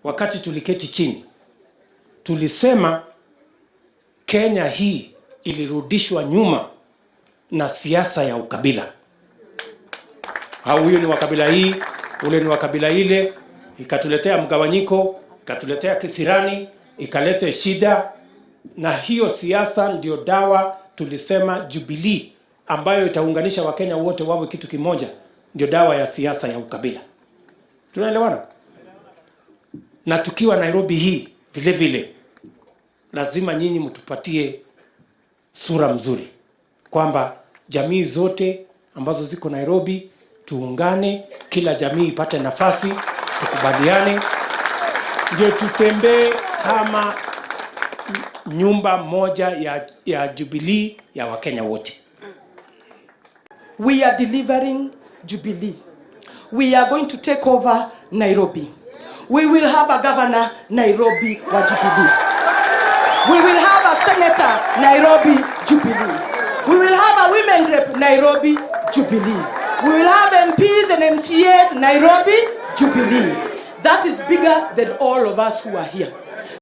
wakati tuliketi chini, tulisema Kenya hii ilirudishwa nyuma na siasa ya ukabila. Huyu ni wa kabila hii, ule ni wa kabila ile, ikatuletea mgawanyiko, ikatuletea kisirani, ikalete shida. Na hiyo siasa ndio dawa tulisema Jubilee, ambayo itaunganisha Wakenya wote wawe kitu kimoja, ndio dawa ya siasa ya ukabila. Tunaelewana? Na tukiwa Nairobi hii vile vile, lazima nyinyi mtupatie sura mzuri kwamba jamii zote ambazo ziko Nairobi tuungane, kila jamii ipate nafasi, tukubaliane, ndio tutembee kama nyumba moja ya Jubilee ya Wakenya wote. We are delivering Jubilee. We are going to take over Nairobi. We will have a governor Nairobi wa Jubilee. We will have a senator Nairobi Jubilee. We will have a women rep Nairobi Jubilee. We will have MPs and MCAs Nairobi Jubilee. That is bigger than all of us who are here.